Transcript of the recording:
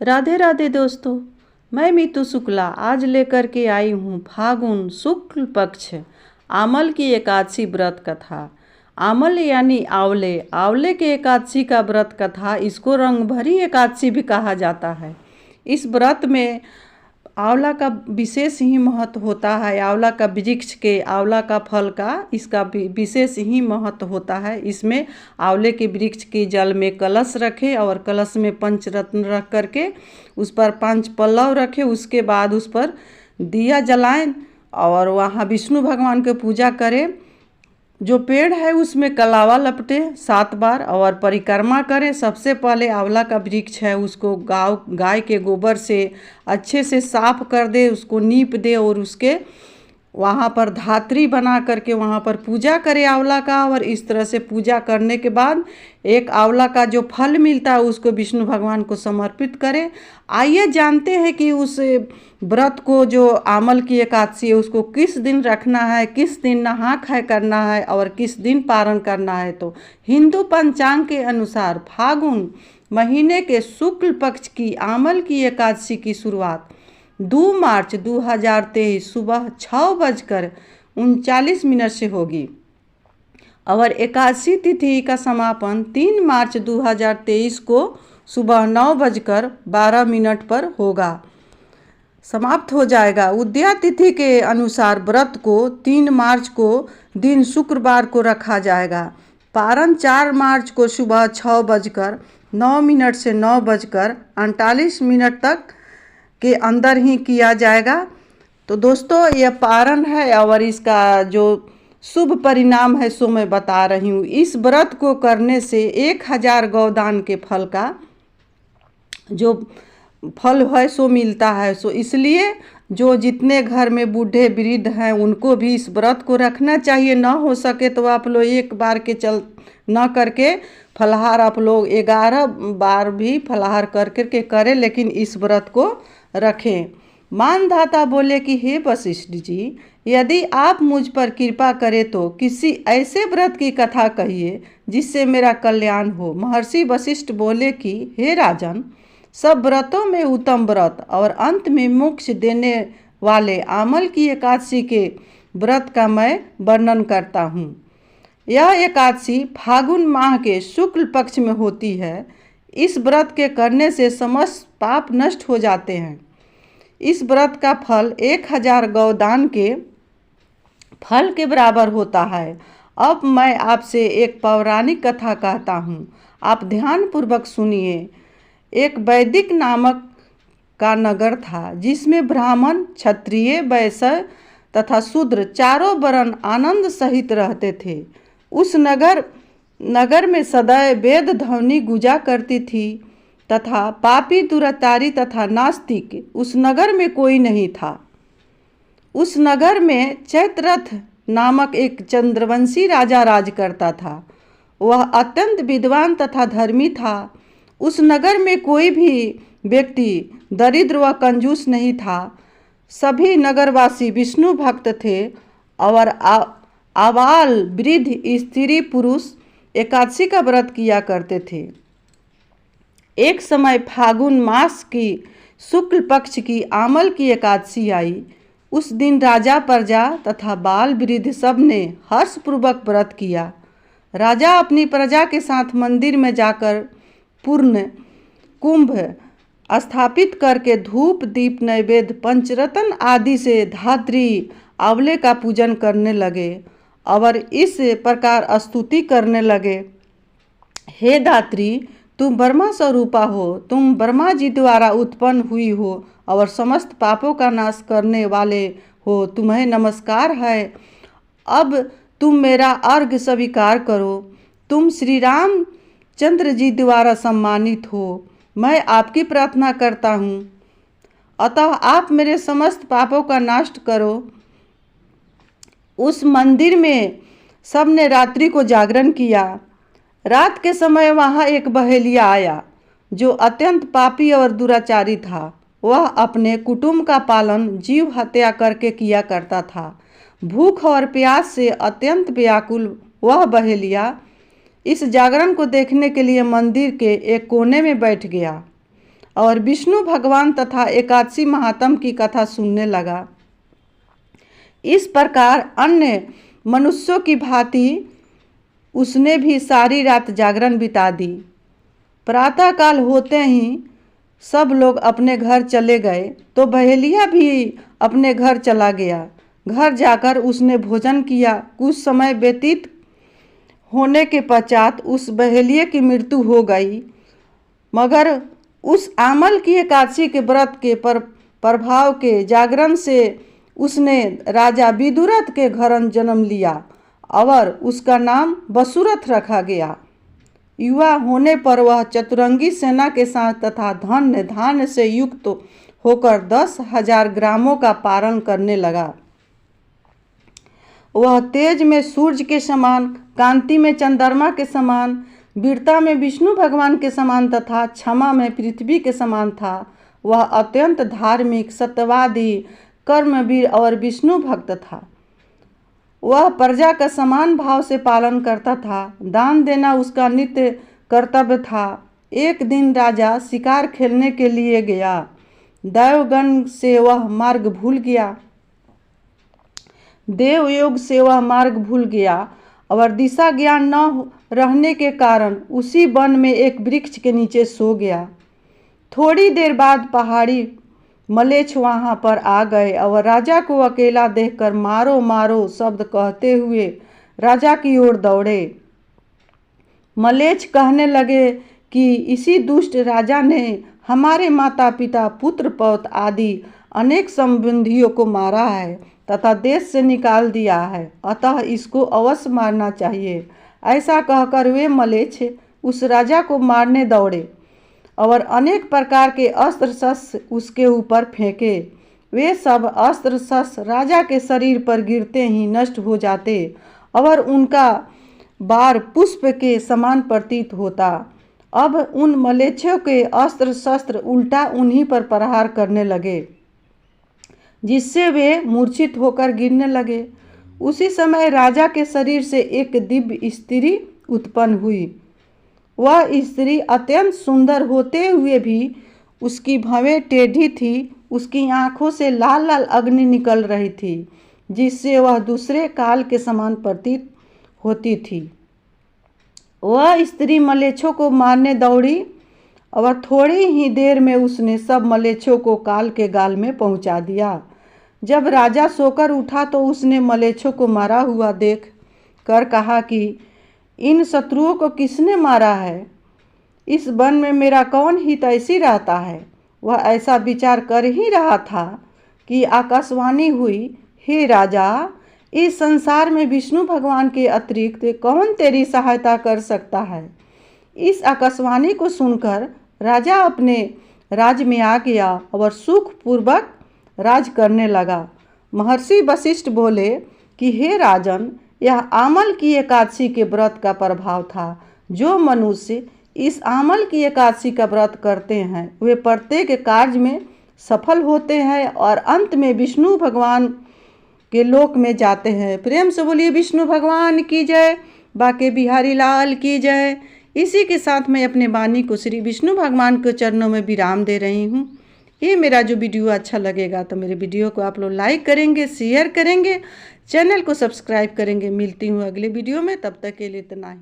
राधे राधे दोस्तों, मैं मीतू शुक्ला आज लेकर के आई हूँ फागुन शुक्ल पक्ष आमल की एकादशी व्रत कथा। आमल यानी आंवले, आंवले के एकादशी का व्रत कथा, इसको रंगभरी एकादशी भी कहा जाता है। इस व्रत में आंवला का विशेष ही महत्व होता है। आंवला का वृक्ष के आंवला का फल का इसका विशेष ही महत्व होता है। इसमें आंवले के वृक्ष के जल में कलश रखे और कलश में पंचरत्न रख करके उस पर 5 पल्लव रखे, उसके बाद उस पर दिया जलाएं और वहाँ विष्णु भगवान की पूजा करें। जो पेड़ है उसमें कलावा लपटे 7 बार और परिक्रमा करें। सबसे पहले आंवला का वृक्ष है उसको गाय के गोबर से अच्छे से साफ कर दे, उसको नीप दे और उसके वहाँ पर धात्री बना करके वहाँ पर पूजा करे आंवला का। और इस तरह से पूजा करने के बाद एक आंवला का जो फल मिलता है उसको विष्णु भगवान को समर्पित करें। आइए जानते हैं कि उस व्रत को, जो आमल की एकादशी है, उसको किस दिन रखना है, किस दिन नहा खाए करना है और किस दिन पारण करना है। तो हिंदू पंचांग के अनुसार फागुन महीने के शुक्ल पक्ष की आमल की एकादशी की शुरुआत 2 मार्च 2023 सुबह 6:39 से होगी और एकादशी तिथि का समापन 3 मार्च 2023 को सुबह 9:12 पर होगा, समाप्त हो जाएगा। उदया तिथि के अनुसार व्रत को 3 मार्च को दिन शुक्रवार को रखा जाएगा। पारण 4 मार्च को सुबह 6:09 से 9:38 तक के अंदर ही किया जाएगा। तो दोस्तों, यह पारण है और इसका जो शुभ परिणाम है सो मैं बता रही हूँ। इस व्रत को करने से 1000 गौदान के फल का जो फल है सो मिलता है। सो इसलिए जो जितने घर में बूढ़े वृद्ध हैं उनको भी इस व्रत को रखना चाहिए। ना हो सके तो आप लोग एक बार के न करके फलाहार आप लोग 11 बार भी फलाहार करके करें, लेकिन इस व्रत को रखें। मानधाता बोले कि हे वशिष्ठ जी, यदि आप मुझ पर कृपा करें तो किसी ऐसे व्रत की कथा कहिए जिससे मेरा कल्याण हो। महर्षि वशिष्ठ बोले कि हे राजन, सब व्रतों में उत्तम व्रत और अंत में मोक्ष देने वाले आमल की एकादशी के व्रत का मैं वर्णन करता हूँ। यह एकादशी फागुन माह के शुक्ल पक्ष में होती है। इस व्रत के करने से समस्त पाप नष्ट हो जाते हैं। इस व्रत का फल 1000 गौदान के फल के बराबर होता है। अब मैं आपसे एक पौराणिक कथा कहता हूँ, आप ध्यानपूर्वक सुनिए। एक वैदिक नामक का नगर था जिसमें ब्राह्मण, क्षत्रिय, वैश्य तथा शूद्र चारों वर्ण आनंद सहित रहते थे। उस नगर में सदैव वेद ध्वनि गूंजा करती थी तथा पापी, दुराचारी तथा नास्तिक उस नगर में कोई नहीं था। उस नगर में चैत्ररथ नामक एक चंद्रवंशी राजा राज करता था। वह अत्यंत विद्वान तथा धर्मी था। उस नगर में कोई भी व्यक्ति दरिद्र व कंजूस नहीं था। सभी नगरवासी विष्णु भक्त थे और आबाल वृद्ध, स्त्री, पुरुष एकादशी का व्रत किया करते थे। एक समय फागुन मास की शुक्ल पक्ष की आमल की एकादशी आई। उस दिन राजा, प्रजा तथा बाल वृद्ध सब ने हर्षपूर्वक व्रत किया। राजा अपनी प्रजा के साथ मंदिर में जाकर पूर्ण कुंभ स्थापित करके धूप, दीप, नैवेद्य, पंचरत्न आदि से धात्री आंवले का पूजन करने लगे और इस प्रकार स्तुति करने लगे, हे धात्री, तुम ब्रह्मा स्वरूपा हो, तुम ब्रह्मा जी द्वारा उत्पन्न हुई हो और समस्त पापों का नाश करने वाले हो, तुम्हें नमस्कार है। अब तुम मेरा अर्घ्य स्वीकार करो। तुम श्री राम चंद्र जी द्वारा सम्मानित हो। मैं आपकी प्रार्थना करता हूँ, अतः आप मेरे समस्त पापों का नाश करो। उस मंदिर में सबने रात्रि को जागरण किया। रात के समय वहाँ एक बहेलिया आया जो अत्यंत पापी और दुराचारी था। वह अपने कुटुंब का पालन जीव हत्या करके किया करता था। भूख और प्यास से अत्यंत व्याकुल वह बहेलिया इस जागरण को देखने के लिए मंदिर के एक कोने में बैठ गया। और विष्णु भगवान तथा एकादशी महात्म की कथा सुनने लगा। इस प्रकार अन्य मनुष्यों की भांति उसने भी सारी रात जागरण बिता दी। प्रातःकाल होते ही सब लोग अपने घर चले गए तो बहेलिया भी अपने घर चला गया। घर जाकर उसने भोजन किया। कुछ समय व्यतीत होने के पश्चात उस बहेलिये की मृत्यु हो गई, मगर उस आमल की एकादशी के व्रत के प्रभाव के जागरण से उसने राजा विदुरथ के घर जन्म लिया और उसका नाम वसुरथ रखा गया। युवा होने पर वह चतुरंगी सेना के साथ तथा धन्य धान्य से युक्त होकर 10,000 ग्रामों का पारण करने लगा। वह तेज में सूर्य के समान, कांति में चंद्रमा के समान, वीरता में विष्णु भगवान के समान तथा क्षमा में पृथ्वी के समान था। वह अत्यंत धार्मिक, सत्यवादी, कर्मवीर और विष्णु भक्त था। वह प्रजा का समान भाव से पालन करता था। दान देना उसका नित्य कर्तव्य था। एक दिन राजा शिकार खेलने के लिए गया। देवगण से वह मार्ग भूल गया। देवयोग से वह मार्ग भूल गया और दिशा ज्ञान न रहने के कारण उसी वन में एक वृक्ष के नीचे सो गया। थोड़ी देर बाद पहाड़ी मलेच्छ वहां पर आ गए और राजा को अकेला देखकर मारो मारो शब्द कहते हुए राजा की ओर दौड़े। मलेच्छ कहने लगे कि इसी दुष्ट राजा ने हमारे माता पिता, पुत्र पौत्र आदि अनेक संबंधियों को मारा है तथा देश से निकाल दिया है, अतः इसको अवश्य मारना चाहिए। ऐसा कहकर वे मलेच्छ उस राजा को मारने दौड़े और अनेक प्रकार के अस्त्र शस्त्र उसके ऊपर फेंके। वे सब अस्त्र शस्त्र राजा के शरीर पर गिरते ही नष्ट हो जाते और उनका बार पुष्प के समान प्रतीत होता। अब उन मलेच्छों के अस्त्र शस्त्र उल्टा उन्हीं पर प्रहार करने लगे, जिससे वे मूर्छित होकर गिरने लगे। उसी समय राजा के शरीर से एक दिव्य स्त्री उत्पन्न हुई। वह स्त्री अत्यंत सुंदर होते हुए भी उसकी भवें टेढ़ी थी। उसकी आंखों से लाल लाल अग्नि निकल रही थी, जिससे वह दूसरे काल के समान प्रतीत होती थी। वह स्त्री मलेच्छों को मारने दौड़ी और थोड़ी ही देर में उसने सब मलेच्छों को काल के गाल में पहुंचा दिया। जब राजा सोकर उठा तो उसने मलेच्छों को मारा हुआ देख कर कहा कि इन शत्रुओं को किसने मारा है? इस वन में मेरा कौन हित ऐसी रहता है? वह ऐसा विचार कर ही रहा था कि आकाशवाणी हुई, हे राजा, इस संसार में विष्णु भगवान के अतिरिक्त कौन तेरी सहायता कर सकता है? इस आकाशवाणी को सुनकर राजा अपने राज में आ गया और सुखपूर्वक राज करने लगा। महर्षि वशिष्ठ बोले कि हे राजन, यह आमल की एकादशी के व्रत का प्रभाव था। जो मनुष्य इस आमल की एकादशी का व्रत करते हैं वे प्रत्येक कार्य में सफल होते हैं और अंत में विष्णु भगवान के लोक में जाते हैं। प्रेम से बोलिए विष्णु भगवान की जय, बाके बिहारी लाल की जय। इसी के साथ मैं अपने वाणी को श्री विष्णु भगवान के चरणों में विराम दे रही हूँ। ये मेरा जो वीडियो अच्छा लगेगा तो मेरे वीडियो को आप लोग लाइक करेंगे, शेयर करेंगे, चैनल को सब्सक्राइब करेंगे। मिलती हूँ अगले वीडियो में, तब तक के लिए इतना ही।